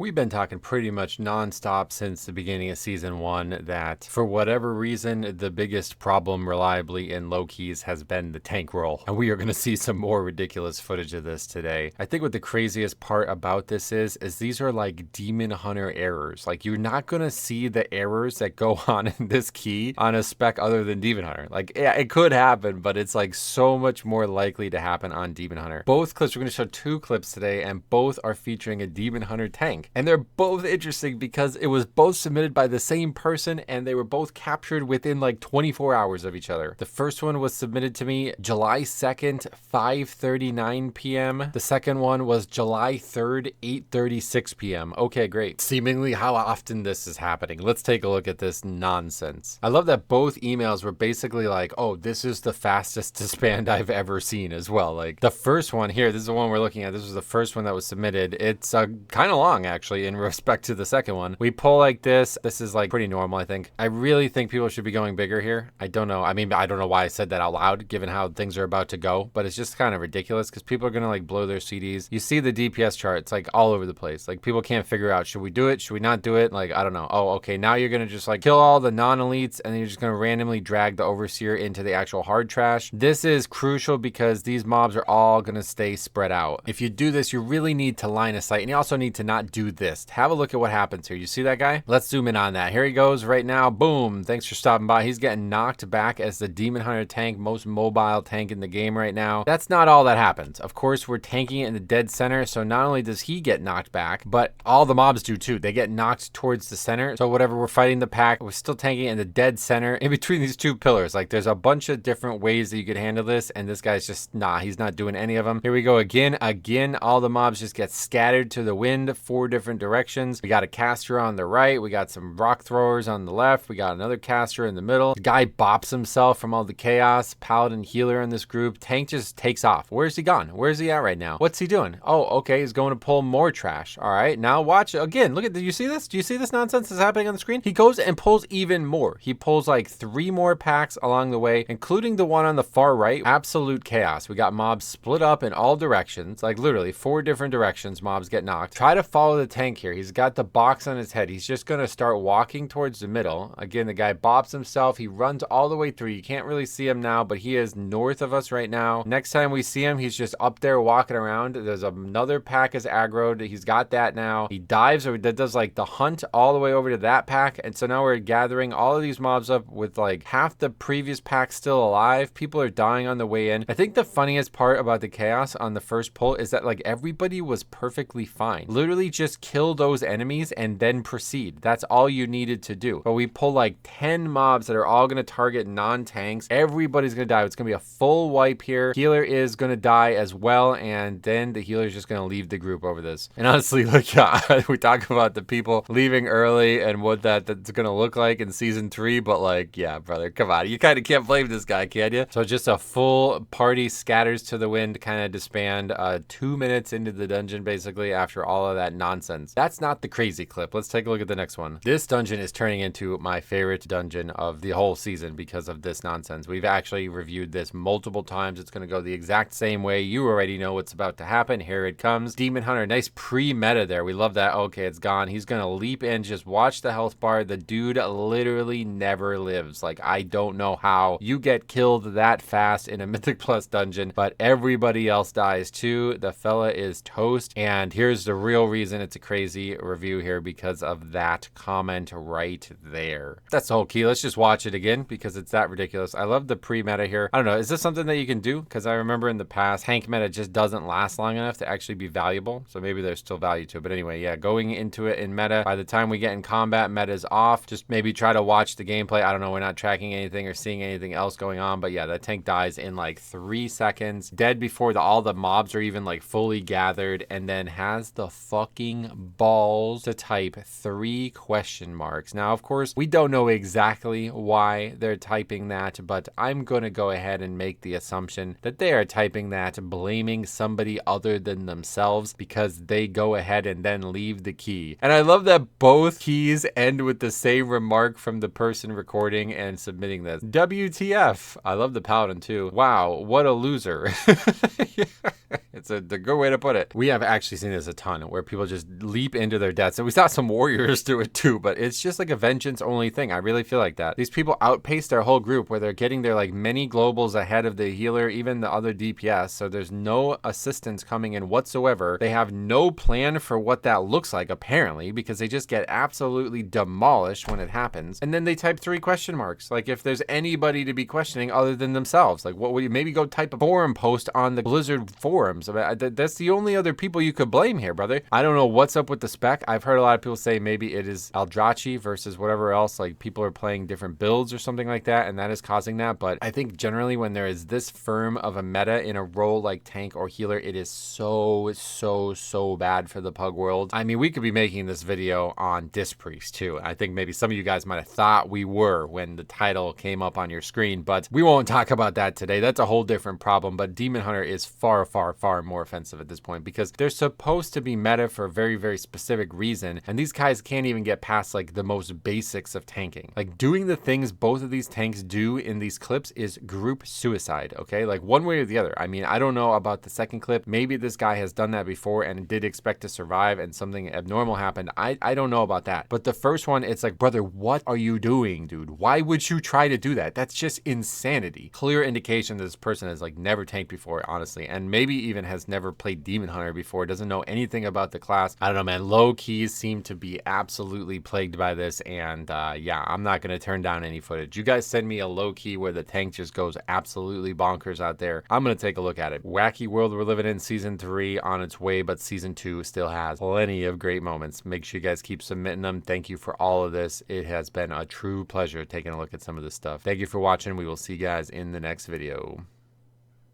We've been talking pretty much nonstop since the beginning of season one that for whatever reason, the biggest problem reliably in low keys has been the tank roll. And we are going to see some more ridiculous footage of this today. I think what the craziest part about this is these are like Demon Hunter errors. Like you're not going to see the errors that go on in this key on a spec other than Demon Hunter. Like yeah, it could happen, but it's like so much more likely to happen on Demon Hunter. Both clips, we're going to show two clips today and both are featuring a Demon Hunter tank. And they're both interesting because it was both submitted by the same person and they were both captured within like 24 hours of each other. The first one was submitted to me July 2nd, 5:39 p.m. The second one was July 3rd, 8:36 p.m. Okay, great. Seemingly how often this is happening. Let's take a look at this nonsense. I love that both emails were basically like, oh, this is the fastest disband I've ever seen as well. Like the first one here, this is the one we're looking at. This was the first one that was submitted. It's kind of long actually in respect to the second one. We pull like this. This is like pretty normal, I think. I really think people should be going bigger here. I don't know. I mean, I don't know why I said that out loud given how things are about to go, but it's just kind of ridiculous because people are going to like blow their CDs. You see the DPS chart. It's like all over the place. Like people can't figure out, should we do it? Should we not do it? Like, I don't know. Oh, okay. Now you're going to just like kill all the non-elites and then you're just going to randomly drag the overseer into the actual hard trash. This is crucial because these mobs are all going to stay spread out. If you do this, you really need to line of sight and you also need to not do this. Have a look at what happens here. You see that guy? Let's zoom in on that. Here he goes right now. Boom. Thanks for stopping by. He's getting knocked back as the Demon Hunter tank, most mobile tank in the game right now. That's not all that happens. Of course, we're tanking it in the dead center. So not only does he get knocked back, but all the mobs do too. They get knocked towards the center. So whatever we're fighting the pack, we're still tanking it in the dead center in between these two pillars. Like there's a bunch of different ways that you could handle this. And this guy's just, nah, he's not doing any of them. Here we go again. Again, all the mobs just get scattered to the wind, 4 different directions. We got a caster on the right. We got some rock throwers on the left. We got another caster in the middle. The guy bops himself from all the chaos. Paladin healer in this group. Tank just takes off. Where's he gone? Where's he at right now? What's he doing? Oh, okay. He's going to pull more trash. All right. Now watch again. Look at, do you see this? Do you see this nonsense that's happening on the screen? He goes and pulls even more. He pulls like 3 more packs along the way, including the one on the far right. Absolute chaos. We got mobs split up in all directions, like literally 4 different directions. Mobs get knocked. Try to follow the tank here. He's got the box on his head. He's just going to start walking towards the middle. Again, the guy bops himself. He runs all the way through. You can't really see him now, but he is north of us right now. Next time we see him, he's just up there walking around. There's another pack is aggroed. He's got that now. He dives or that does like the hunt all the way over to that pack. And so now we're gathering all of these mobs up with like half the previous pack still alive. People are dying on the way in. I think the funniest part about the chaos on the first pull is that like everybody was perfectly fine. Literally just kill those enemies and then proceed. That's all you needed to do. But we pull like 10 mobs that are all going to target non-tanks. Everybody's going to die. It's going to be a full wipe here. Healer is going to die as well. And then the healer is just going to leave the group over this. And honestly, look, yeah, we talk about the people leaving early and what that's going to look like in season 3. But like, yeah, brother, come on. You kind of can't blame this guy, can you? So just a full party scatters to the wind, kind of disband 2 minutes into the dungeon, basically, after all of that nonsense. That's not the crazy clip. Let's take a look at the next one. This dungeon is turning into my favorite dungeon of the whole season because of this nonsense. We've actually reviewed this multiple times. It's going to go the exact same way. You already know what's about to happen. Here it comes. Demon Hunter, nice pre-meta there. We love that. Okay, it's gone. He's going to leap in. Just watch the health bar. The dude literally never lives. Like, I don't know how you get killed that fast in a Mythic Plus dungeon, but everybody else dies too. The fella is toast. And here's the real reason it's a crazy review here, because of that comment right there. That's the whole key. Let's just watch it again because it's that ridiculous. I love the pre-meta here. I don't know. Is this something that you can do? Because I remember in the past, Hank meta just doesn't last long enough to actually be valuable. So maybe there's still value to it. But anyway, yeah, going into it in meta, by the time we get in combat, meta's off. Just maybe try to watch the gameplay. I don't know. We're not tracking anything or seeing anything else going on. But yeah, that tank dies in like 3 seconds. Dead before all the mobs are even like fully gathered. And then has the fucking balls to type 3 question marks. Now, of course, we don't know exactly why they're typing that, but I'm going to go ahead and make the assumption that they are typing that blaming somebody other than themselves because they go ahead and then leave the key. And I love that both keys end with the same remark from the person recording and submitting this. WTF. I love the paladin too. Wow, what a loser. It's a good way to put it. We have actually seen this a ton where people just leap into their deaths. And we saw some warriors do it too, but it's just like a vengeance only thing. I really feel like that. These people outpace their whole group where they're getting their like many globals ahead of the healer, even the other DPS. So there's no assistance coming in whatsoever. They have no plan for what that looks like apparently, because they just get absolutely demolished when it happens. And then they type 3 question marks. Like if there's anybody to be questioning other than themselves, like what would you maybe go type a forum post on the Blizzard forums? I mean, that's the only other people you could blame here, brother. I don't know what's up with the spec. I've heard a lot of people say maybe it is Eldrachi versus whatever else, like people are playing different builds or something like that, and that is causing that. But I think generally when there is this firm of a meta in a role like tank or healer, it is so bad for the pug world. I mean, we could be making this video on Disc Priest too. I think maybe some of you guys might have thought we were when the title came up on your screen, but we won't talk about that today. That's a whole different problem. But Demon Hunter is far more offensive at this point because they're supposed to be meta for a very specific reason, and these guys can't even get past like the most basics of tanking. Like doing the things both of these tanks do in these clips is group suicide, okay? Like one way or the other. I mean, I don't know about the second clip. Maybe this guy has done that before and did expect to survive and something abnormal happened. I don't know about that. But the first one, it's like, brother, what are you doing, dude? Why would you try to do that? That's just insanity. Clear indication that this person has like never tanked before, honestly, and maybe even has never played Demon Hunter before, doesn't know anything about the class. I don't know, man. Low keys seem to be absolutely plagued by this, and yeah, I'm not going to turn down any footage. You guys send me a low key where the tank just goes absolutely bonkers out there. I'm going to take a look at it. Wacky world we're living in. Season 3 on its way, but season 2 still has plenty of great moments. Make sure you guys keep submitting them. Thank you for all of this. It has been a true pleasure taking a look at some of this stuff. Thank you for watching. We will see you guys in the next video.